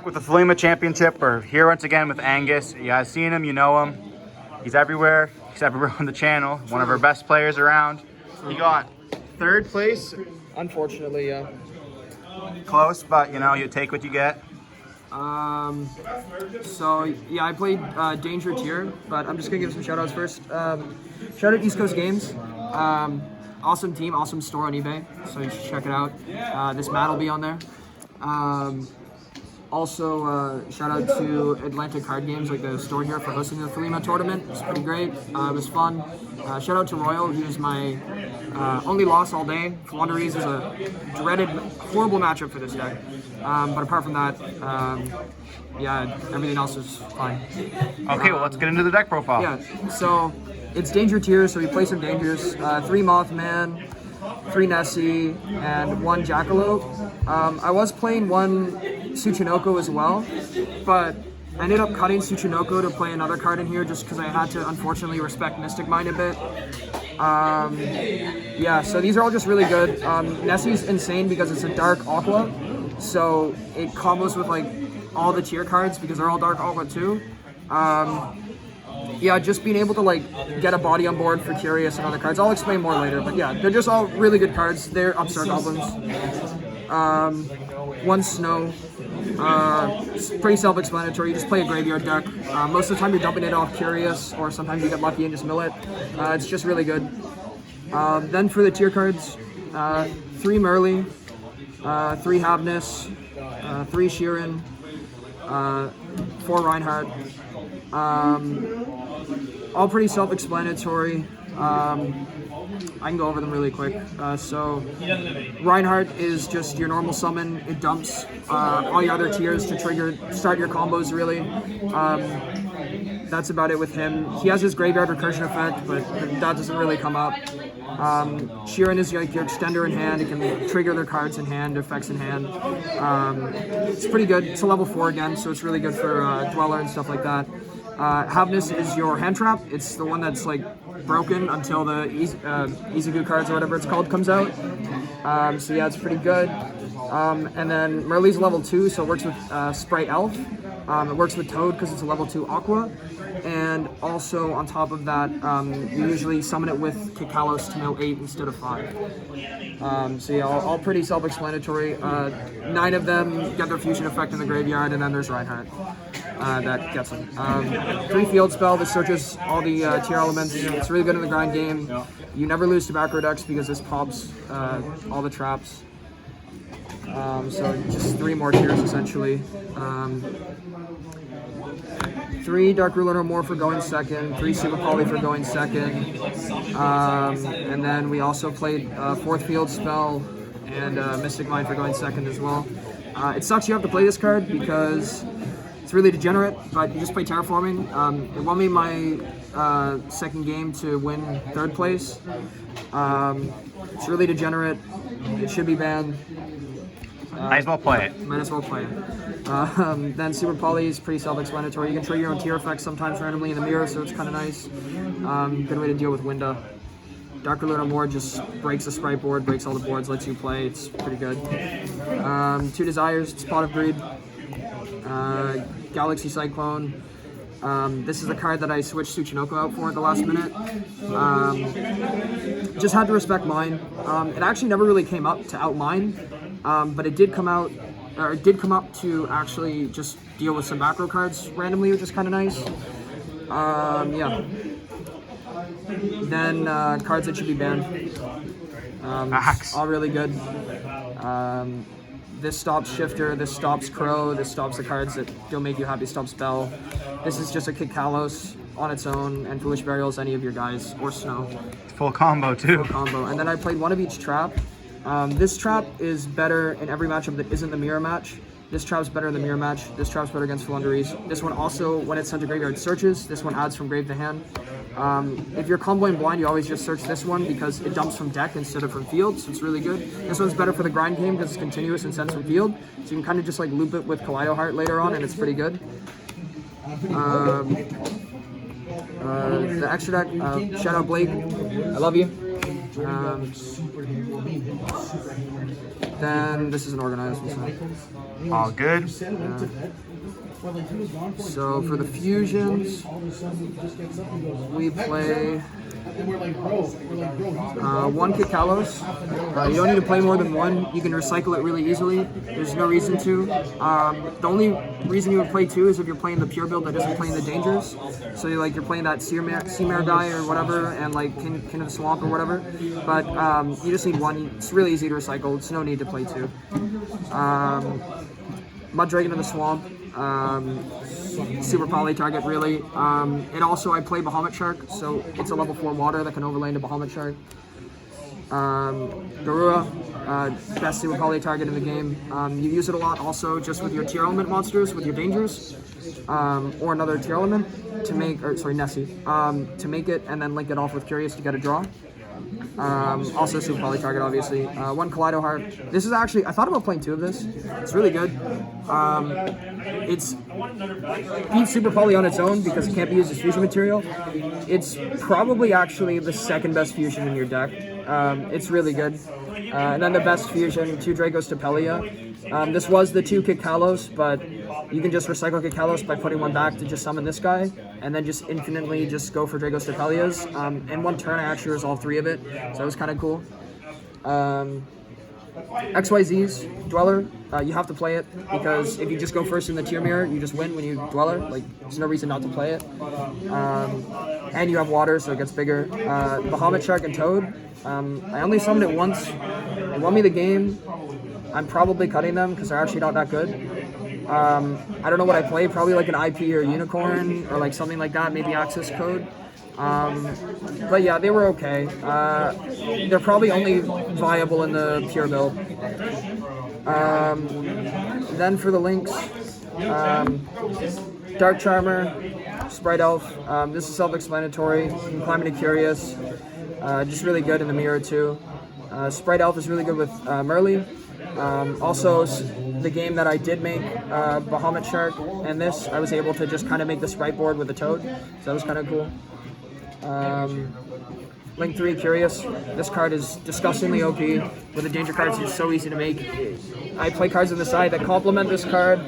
With the Thelema Championship, we're here once again with Angus. You guys seen him, you know him. He's everywhere. He's everywhere on the channel. One of our best players around. He got third place. Unfortunately, yeah. Close, but you know, you take what you get. So yeah, I played Danger Tier, but I'm just gonna give some shout outs first. Shout out East Coast Games. Awesome team, awesome store on eBay, so you should check it out. This mat will be on there. Also, shout out to Atlantic Card Games, like the store here, for hosting the Thelema tournament. It was pretty great. It was fun. Shout out to Royal, he was my only loss all day. Flunderies is a dreaded, horrible matchup for this deck. But apart from that, yeah, everything else is fine. Okay, well, let's get into the deck profile. Yeah, so it's Danger Tier, so we play some Dangers. 3 Mothman, 3 Nessie, and 1 Jackalope. I was playing 1 Tsuchinoko as well, but I ended up cutting Tsuchinoko to play another card in here just because I had to unfortunately respect Mystic Mind a bit. Yeah, so these are all just really good. Nessie's insane because it's a dark aqua, so it combos with like all the tier cards because they're all dark aqua too. Yeah, just being able to like get a body on board for Curious and other cards. I'll explain more later, but yeah, they're just all really good cards. They're Upstart Goblins. 1 Snow. It's pretty self-explanatory. You just play a graveyard deck. Most of the time you're dumping it off Curious, or sometimes you get lucky and just mill it. It's just really good. Then for the tier cards, 3 Merly, 3 Havness, 3 Sheeran, 4 Reinhardt. All pretty self-explanatory. I can go over them really quick. So Reinhardt is just your normal summon. It dumps all your other tiers to start your combos, really. That's about it with him. He has his graveyard recursion effect, but that doesn't really come up. Sheeran is like your extender in hand. It can trigger their cards in hand, effects in hand. It's pretty good. It's a level 4 again, so it's really good for Dweller and stuff like that. Havness is your hand trap. It's the one that's like broken until the Izuku cards or whatever it's called comes out. So yeah, it's pretty good. And then Merly's level 2, so it works with Sprite Elf. It works with Toad because it's a level 2 Aqua. And also on top of that, you usually summon it with Kikalos to mill 8 instead of 5. So yeah, all pretty self-explanatory. 9 of them get their fusion effect in the graveyard, and then there's Reinhardt. That gets them. 3 Field Spell, this searches all the Tearlaments. It's really good in the grind game. You never lose to macro decks because this pops all the traps. So just 3 more tiers essentially. 3 Dark Ruler No More for going second, 3 Super Poly for going second. And then we also played 4th Field Spell and Mystic Mind for going second as well. It sucks you have to play this card because it's really degenerate, but you just play Terraforming. It won me my second game to win 3rd place. It's really degenerate. It should be banned. Might as well play it. Might as well play it. Then Super Poly is pretty self-explanatory. You can trigger your own tier effects sometimes randomly in the mirror, so it's kind of nice. Good way to deal with Winda. Dark Ruler No More just breaks the sprite board, breaks all the boards, lets you play. It's pretty good. 2 Desires, Spot of Greed. Galaxy Cyclone. This is the card that I switched Tsuchinoko out for at the last minute. Just had to respect mine. It actually never really came up to out mine, but it did come out, or it did come up to actually just deal with some macro cards randomly, which is kind of nice. Yeah. Then cards that should be banned. All really good. This stops Shifter, this stops Crow, this stops the cards that don't make you happy, stops Bell. This is just a Kikalos on its own, and Foolish Burials any of your guys, or Snow. Full combo too. Full combo. And then I played 1 of each trap. This trap is better in every matchup that isn't the mirror match. This trap's better in the mirror match. This trap's better against Flunderies. This one also, when it's sent to graveyard, searches. This one adds from grave to hand. If you're comboing blind, you always just search this one because it dumps from deck instead of from field, so it's really good. This one's better for the grind game because it's continuous and sends from field, so you can kind of just like loop it with Kaleido Heart later on, and it's pretty good. The extra deck, shout out Blake, I love you. Then this is an organized one. All good. So for the fusions, we play one Kit Kalos. You don't need to play more than one. You can recycle it really easily. There's no reason to. The only reason you would play two is if you're playing the pure build that doesn't play in the dangers. So you're playing that Sea Mare guy or whatever, and like King of the Swamp or whatever. But you just need one. It's really easy to recycle. It's no need to play two. Mud Dragon of the Swamp. Super poly target, really. And also I play Bahamut Shark, so it's a level 4 water that can overlay into Bahamut Shark. Garura, best super poly target in the game. You use it a lot also just with your Tearlaments monsters, with your dangers, or another Tearlaments to make, Nessie, to make it and then link it off with Curious to get a draw. Also super poly target, obviously. One Kaleido Heart. This is actually, I thought about playing two of this. It's really good. It's beats super poly on its own because it can't be used as fusion material. It's probably actually the second best fusion in your deck. It's really good. And then the best fusion, 2 Dracos to Pelia. This was the 2 Kit Kalos, but you can just recycle Kit Kalos by putting one back to just summon this guy, and then just infinitely just go for Dracos to Pelias. In one turn I actually resolved 3 of it, so that was kind of cool. XYZ's Dweller, you have to play it, because if you just go first in the tier mirror, you just win when you Dweller. Like, there's no reason not to play it. And you have water, so it gets bigger. Bahamut Shark and Toad, I only summoned it once. It won me the game. I'm probably cutting them, because they're actually not that good. I don't know what I play, probably like an IP or Unicorn, or like something like that, maybe Access Code. But yeah, they were okay. They're probably only viable in the pure build. Then for the links, Dark Charmer, Sprite Elf. This is self-explanatory. You can climb into Curious. Just really good in the mirror too. Sprite Elf is really good with Merly. Also, the game that I did make, Bahamut Shark, and this, I was able to just kind of make the sprite board with the Toad, so that was kind of cool. Link 3, Curious. This card is disgustingly OP. With the danger cards, it's so easy to make. I play cards on the side that complement this card.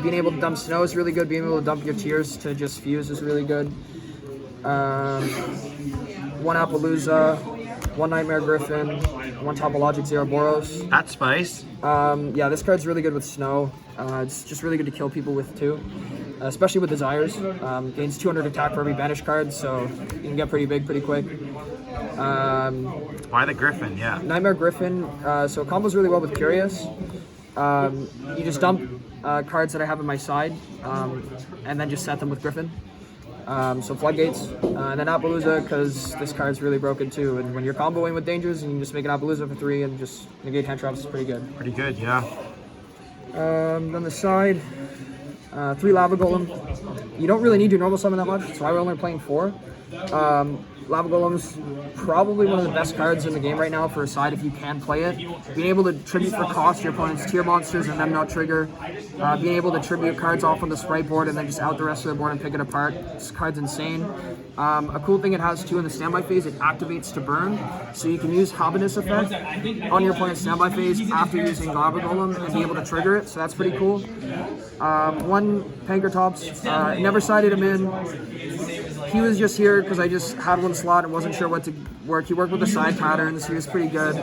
Being able to dump Snow is really good. Being able to dump your Tears to just fuse is really good. One Appaloosa, one Nightmare Griffin, one Topologic Boros. That's spice. Yeah, this card's really good with Snow. It's just really good to kill people with too. Especially with Desires. Gains 200 attack for every banished card, so you can get pretty big pretty quick. Why the Griffin? Yeah. Nightmare Griffin, so it combos really well with Curious. You just dump cards that I have on my side, and then just set them with Griffin. So Floodgates, and then Appaloosa, because this card's really broken too, and when you're comboing with dangers, you can just make an Appaloosa for 3 and just negate 10 traps is pretty good. Pretty good, yeah. On the side, 3 Lava Golem. You don't really need to normal summon that much, so I was only playing 4. Lava Golem's probably one of the best cards in the game right now for a side if you can play it. Being able to tribute for cost your opponent's tier monsters and them not trigger. Being able to tribute cards off on the sprite board and then just out the rest of the board and pick it apart. This card's insane. A cool thing it has too in the standby phase, it activates to burn. So you can use Habanus effect on your opponent's standby phase after using Lava Golem and be able to trigger it, so that's pretty cool. One Pankratops, never sided him in. He was just here because I just had one slot and wasn't sure what to work. He worked with the side patterns. He was pretty good.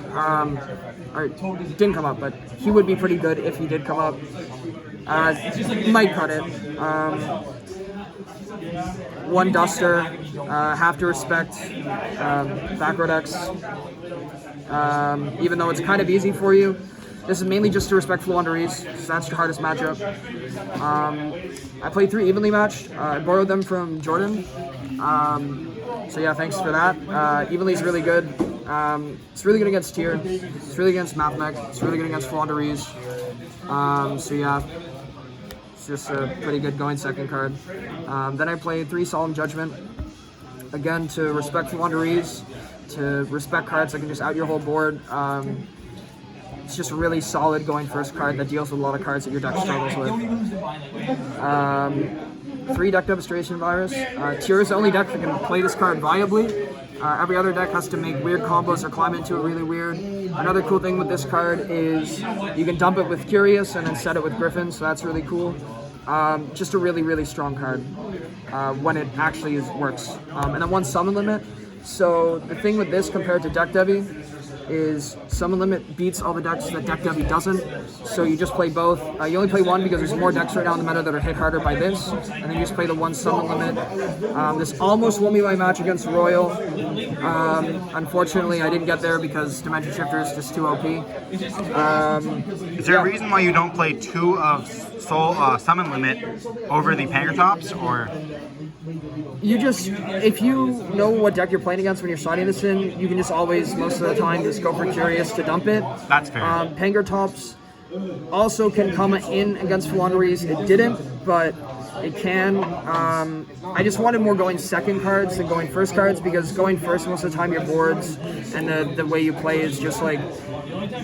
Or didn't come up, but he would be pretty good if he did come up. Might cut it. One Duster. Have to respect Backroad X. Even though it's kind of easy for you. This is mainly just to respect Fluanderees, so that's your hardest matchup. I played 3 evenly matched. I borrowed them from Jordan. So yeah, thanks for that. Evenly is really good. It's really good against Tier. It's really good against Mathmech. It's really good against Fluanderees. So yeah, it's just a pretty good going second card. Then I played 3 Solemn Judgment. Again, to respect Fluanderees, to respect cards that can just out your whole board. It's just a really solid going first card that deals with a lot of cards that your deck struggles with. 3 Deck Devastation Virus. Tier is the only deck that can play this card viably. Every other deck has to make weird combos or climb into it really weird. Another cool thing with this card is you can dump it with Curious and then set it with Griffin, so that's really cool. Just a really, really strong card when it actually works. And then one summon limit. So the thing with this compared to Deck Devi is summon limit beats all the decks that Deck Devi doesn't. So you just play both. You only play one because there's more decks right now in the meta that are hit harder by this. And then you just play the one summon limit. This almost won me my match against Royal. Unfortunately, I didn't get there because Dimension Shifter is just too OP. Is there a reason why you don't play 2 of Summon Limit over the Pangertops, or? You just, if you know what deck you're playing against when you're signing this in, you can just always, most of the time, just go for Curious to dump it. That's fair. Pangertops also can come in against Flanderies. It didn't, but it can. I just wanted more going second cards than going first cards, because going first most of the time your boards and the way you play is just like,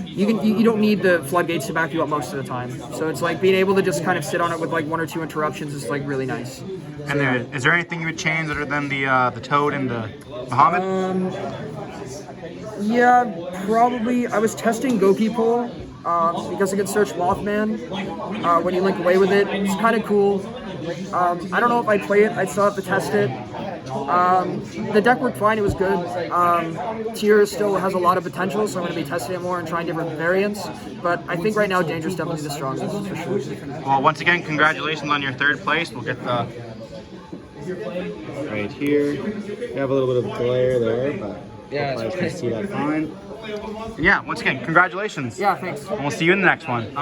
you don't need the floodgates to back you up most of the time. So it's like being able to just kind of sit on it with like 1 or 2 interruptions is like really nice. And is there anything you would change other than the Toad and the Muhammad? Yeah, probably. I was testing Goki Pull because I could search Mothman when you link away with it. It's kind of cool. I don't know if I'd play it. I'd still have to test it. The deck worked fine. It was good. Tier still has a lot of potential, so I'm going to be testing it more and trying different variants. But I think right now Danger's definitely the strongest, for sure. Well, once again, congratulations on your 3rd place. We'll get the right here. You have a little bit of glare there, but yeah, I can see that fine. And yeah, once again, congratulations. Yeah, thanks. And we'll see you in the next one.